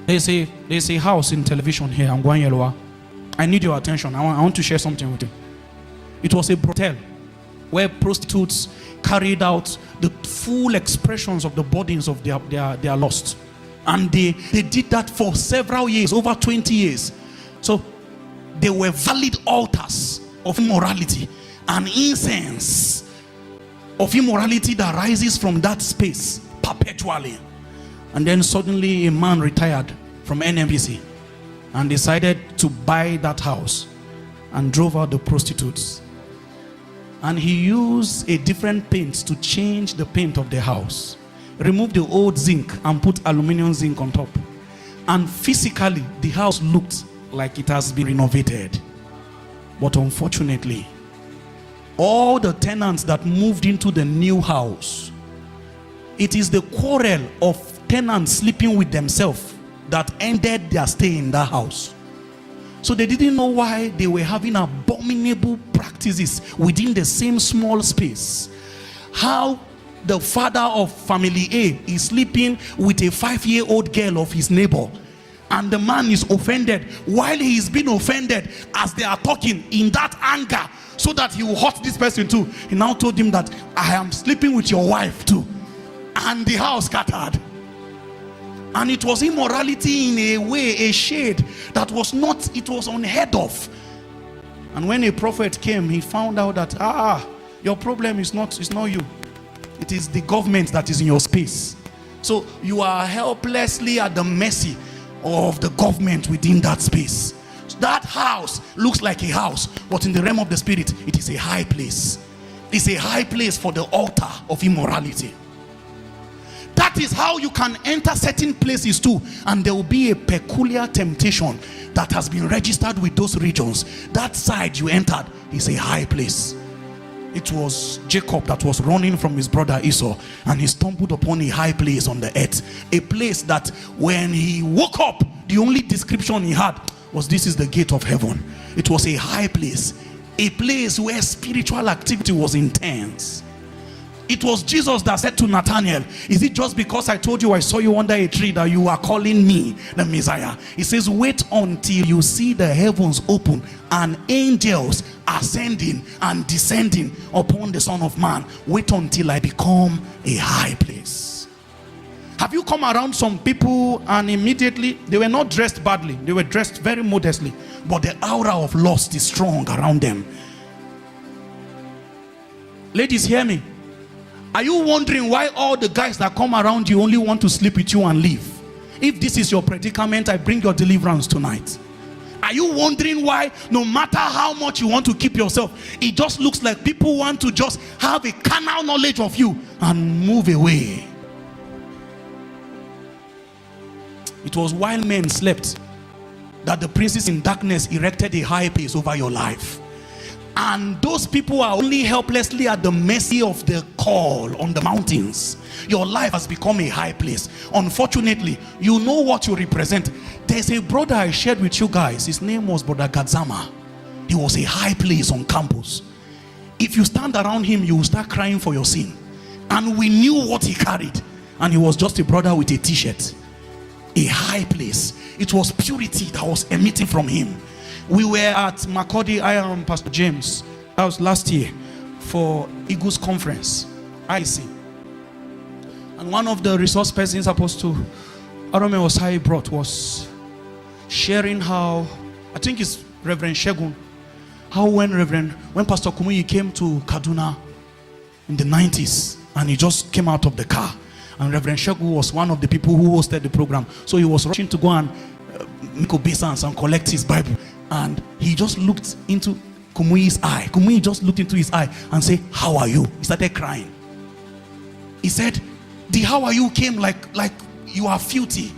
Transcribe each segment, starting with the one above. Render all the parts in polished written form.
There's a house in television here. I'm going yellow. I need your attention. I want to share something with you. It was a brothel where prostitutes carried out the full expressions of the burdens of their lust. And they did that for several years, over 20 years. So they were valid altars of immorality, and incense of immorality that rises from that space perpetually. And then suddenly a man retired from NMBC and decided to buy that house and drove out the prostitutes. And he used a different paint to change the paint of the house, removed the old zinc and put aluminum zinc on top. And physically the house looked like it has been renovated. But unfortunately, all the tenants that moved into the new house, it is the quarrel of tenants sleeping with themselves that ended their stay in that house. So they didn't know why they were having abominable practices within the same small space. How the father of family A is sleeping with a 5-year-old girl of his neighbor, and the man is offended. While he is being offended, as they are talking in that anger, so that he will hurt this person too, he now told him that I am sleeping with your wife too. And the house scattered. And it was immorality in a way, a shade that was not, it was unheard of. And when a prophet came, he found out that your problem is not you. It is the government that is in your space. So you are helplessly at the mercy of the government within that space. So that house looks like a house, but in the realm of the spirit, it is a high place. It's a high place for the altar of immorality. That is how you can enter certain places too, and there will be a peculiar temptation that has been registered with those regions. That side you entered is a high place. It was Jacob that was running from his brother Esau, and he stumbled upon a high place on the earth. A place that when he woke up, the only description he had was, this is the gate of heaven. It was a high place, a place where spiritual activity was intense. It was Jesus that said to Nathanael, is it just because I told you I saw you under a tree that you are calling me the Messiah? He says, wait until you see the heavens open and angels ascending and descending upon the Son of Man. Wait until I become a high place. Have you come around some people and immediately they were not dressed badly, they were dressed very modestly, but the aura of lust is strong around them? Ladies, hear me. Are you wondering why all the guys that come around you only want to sleep with you and leave? If this is your predicament, I bring your deliverance tonight. Are you wondering why no matter how much you want to keep yourself, it just looks like people want to just have a carnal knowledge of you and move away? It was while men slept that the princes in darkness erected a high place over your life. And those people are only helplessly at the mercy of the call on the mountains. Your life has become a high place. Unfortunately, you know what you represent. There's a brother I shared with you guys. His name was Brother Gadzama. He was a high place on campus. If you stand around him, you will start crying for your sin. And we knew what he carried. And he was just a brother with a t-shirt. A high place. It was purity that was emitting from him. We were at Makurdi, I am Pastor James. That was last year for Eagles Conference, IC. And one of the resource persons Apostle Arome Osai brought was sharing how, I think it's Reverend Shegun, how when Pastor Kumuyi came to Kaduna in the 90s, and he just came out of the car, and Reverend Shegun was one of the people who hosted the program. So he was rushing to go and make obeisance and collect his Bible. And he just looked into Kumuyi's eye. Kumuyi just looked into his eye and said, how are you? He started crying. He said, the how are you came like you are filthy.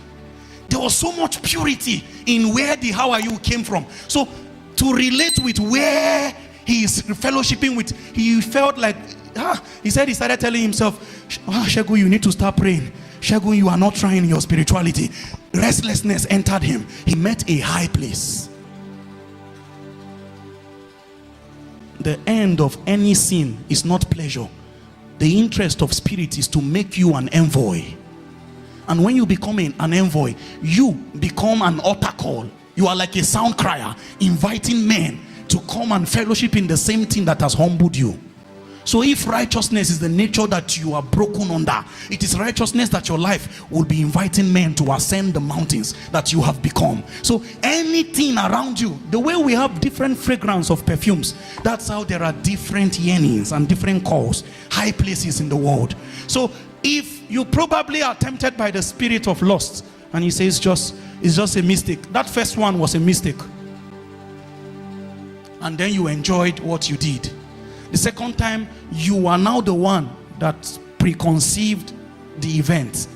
There was so much purity in where the how are you came from. So to relate with where he is fellowshipping with, he felt like, he said he started telling himself, Shegun, you need to start praying. Shegun, you are not trying in your spirituality. Restlessness entered him. He met a high place. The end of any sin is not pleasure. The interest of spirit is to make you an envoy. And when you become an envoy, you become an altar call. You are like a sound crier, inviting men to come and fellowship in the same thing that has humbled you. So if righteousness is the nature that you are broken under, it is righteousness that your life will be inviting men to ascend the mountains that you have become. So anything around you, the way we have different fragrance of perfumes, that's how there are different yearnings and different calls, high places in the world. So if you probably are tempted by the spirit of lust, and he says it's just a mistake. That first one was a mistake. And then you enjoyed what you did. The second time, you are now the one that preconceived the event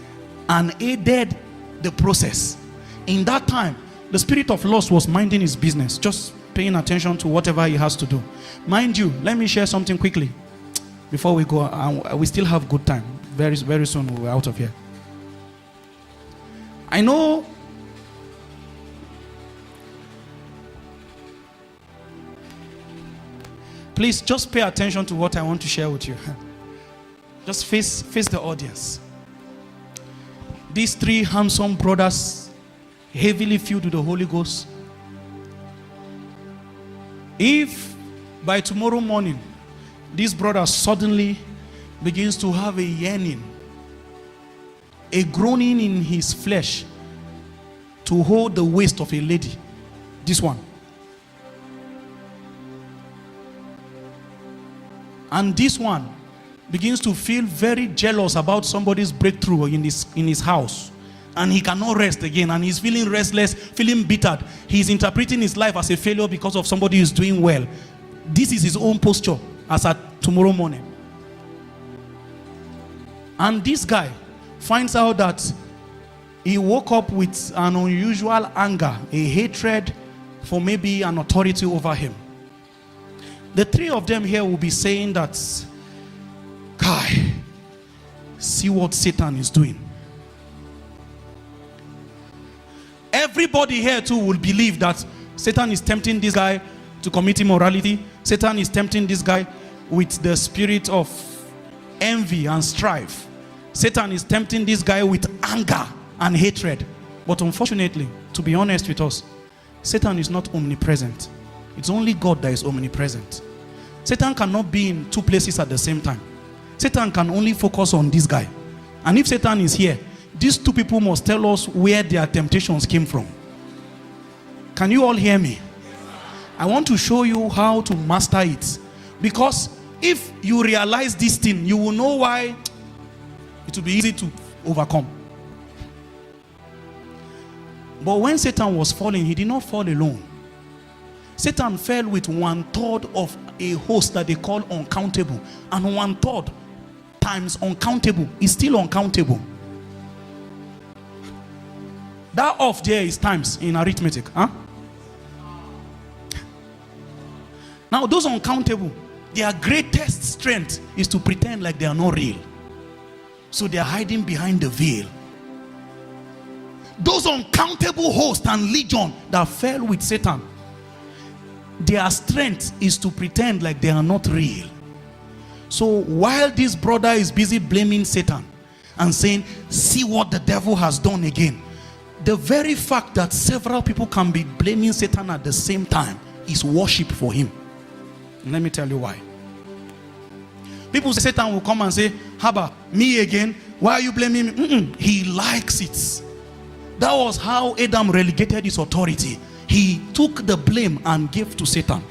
and aided the process. In that time, the spirit of lust was minding his business, just paying attention to whatever he has to do. Mind you, let me share something quickly before we go. We still have good time. Very, very soon we're out of here. I know please just pay attention to what I want to share with you. Just face the audience. These three handsome brothers, heavily filled with the Holy Ghost. If by tomorrow morning this brother suddenly begins to have a yearning, a groaning in his flesh to hold the waist of a lady, this one, and this one begins to feel very jealous about somebody's breakthrough in his house, and he cannot rest again, and he's feeling restless, feeling bitter. He's interpreting his life as a failure because of somebody who's doing well. This is his own posture as at tomorrow morning. And this guy finds out that he woke up with an unusual anger, a hatred for maybe an authority over him. The three of them here will be saying that, guy, see what Satan is doing. Everybody here too will believe that Satan is tempting this guy to commit immorality. Satan is tempting this guy with the spirit of envy and strife. Satan is tempting this guy with anger and hatred. But unfortunately, to be honest with us, Satan is not omnipresent. It's only God that is omnipresent. Satan cannot be in two places at the same time. Satan can only focus on this guy. And if Satan is here, these two people must tell us where their temptations came from. Can you all hear me? I want to show you how to master it. Because if you realize this thing, you will know why it will be easy to overcome. But when Satan was falling, he did not fall alone. Satan fell with 1/3 of a host that they call uncountable. And 1/3 times uncountable is still uncountable. That off there is times in arithmetic. Huh? Now those uncountable, their greatest strength is to pretend like they are not real. So they are hiding behind the veil. Those uncountable hosts and legion that fell with Satan, their strength is to pretend like they are not real. So while this brother is busy blaming Satan and saying, see what the devil has done again, the very fact that several people can be blaming Satan at the same time is worship for him. And let me tell you why. People say Satan will come and say, Haba, me again? Why are you blaming me? He likes it. That was how Adam relegated his authority. He took the blame and gave to Satan.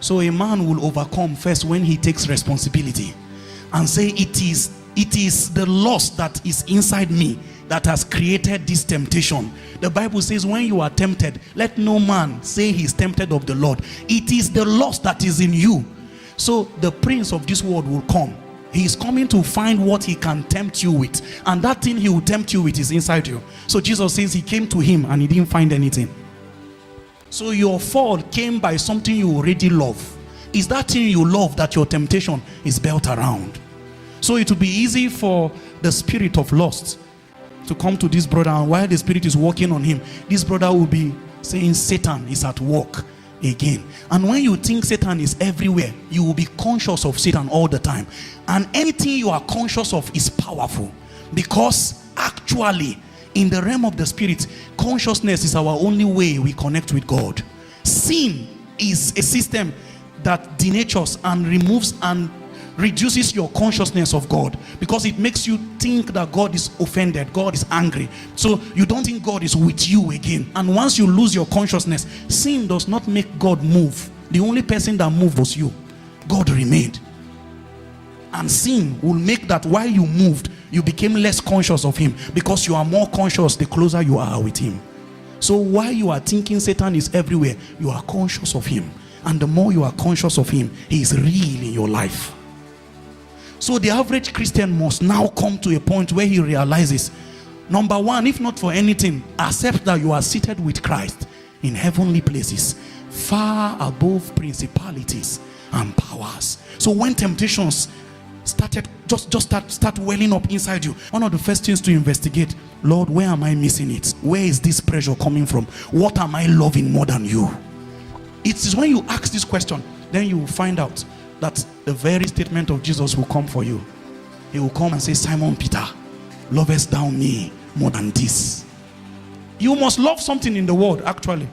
So a man will overcome first when he takes responsibility and say, it is the lust that is inside me that has created this temptation. The Bible says, when you are tempted, let no man say he's tempted of the Lord. It is the lust that is in you. So the prince of this world will come. He is coming to find what he can tempt you with. And that thing he will tempt you with is inside you. So Jesus says he came to him and he didn't find anything. So your fall came by something you already love. It's that thing you love that your temptation is built around. So it will be easy for the spirit of lust to come to this brother, and while the spirit is working on him, this brother will be saying Satan is at work again. And when you think Satan is everywhere, you will be conscious of Satan all the time. And anything you are conscious of is powerful, because actually in the realm of the spirit, consciousness is our only way we connect with God. Sin is a system that denatures and removes and reduces your consciousness of God, because it makes you think that God is offended, God is angry, so you don't think God is with you again. And once you lose your consciousness, sin does not make God move. The only person that moved was you. God remained. And sin will make that while you moved, you became less conscious of him, because you are more conscious the closer you are with him. So while you are thinking Satan is everywhere, you are conscious of him. And the more you are conscious of him, he is real in your life. So the average Christian must now come to a point where he realizes, number one, if not for anything, accept that you are seated with Christ in heavenly places, far above principalities and powers. So when temptations started, start welling up inside you, one of the first things to investigate, Lord, where am I missing it? Where is this pressure coming from? What am I loving more than you? It is when you ask this question, then you will find out that the very statement of Jesus will come for you. He will come and say, Simon Peter, lovest thou me more than this? You must love something in the world, actually.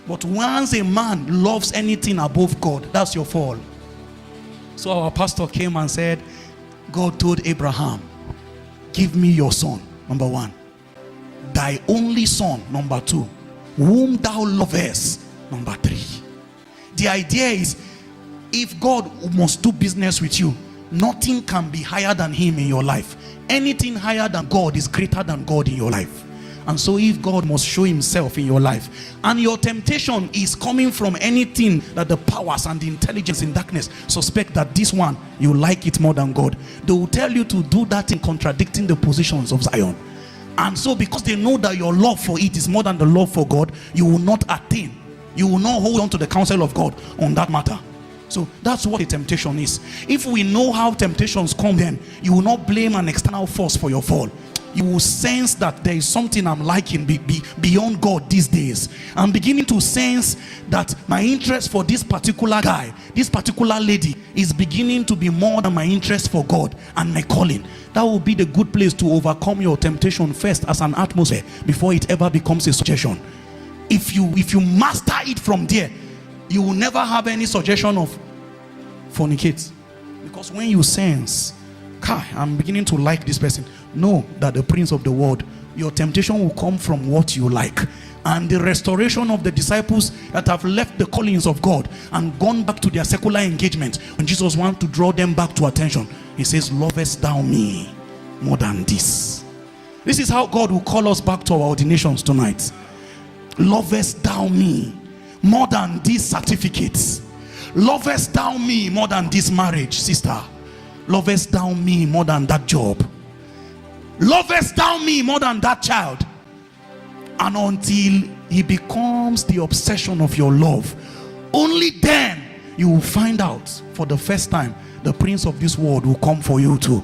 But once a man loves anything above God, that's your fall. So our pastor came and said, God told Abraham, give me your son, number one. Thy only son, number two. Whom thou lovest, number three. The idea is, if God must do business with you, nothing can be higher than him in your life. Anything higher than God is greater than God in your life. And so if God must show himself in your life, and your temptation is coming from anything that the powers and the intelligence in darkness suspect that this one, you like it more than God, they will tell you to do that in contradicting the positions of Zion. And so because they know that your love for it is more than the love for God, you will not attain. You will not hold on to the counsel of God on that matter. So that's what a temptation is. If we know how temptations come, then you will not blame an external force for your fall. You will sense that there is something I'm liking beyond God these days. I'm beginning to sense that my interest for this particular guy, this particular lady, is beginning to be more than my interest for God and my calling. That will be the good place to overcome your temptation first as an atmosphere before it ever becomes a suggestion. If you master it from there, you will never have any suggestion of fornicate. Because when you sense, I'm beginning to like this person, know that the prince of the world, your temptation will come from what you like. And the restoration of the disciples that have left the callings of God and gone back to their secular engagement, when Jesus wants to draw them back to attention, he says, lovest thou me more than this? This is how God will call us back to our ordinations tonight. Lovest thou me more than these certificates? Lovest thou me more than this marriage, sister? Lovest thou me more than that job? Lovest thou me more than that child? And until he becomes the obsession of your love, only then you will find out for the first time the prince of this world will come for you too,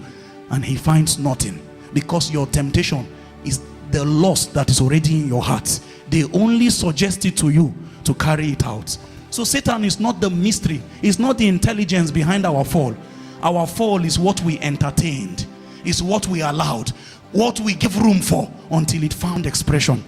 and he finds nothing, because your temptation is the lust that is already in your heart. They only suggest it to you to carry it out. So Satan is not the mystery, it's not the intelligence behind our fall. Our fall is what we entertained, is what we allowed, what we give room for until it found expression.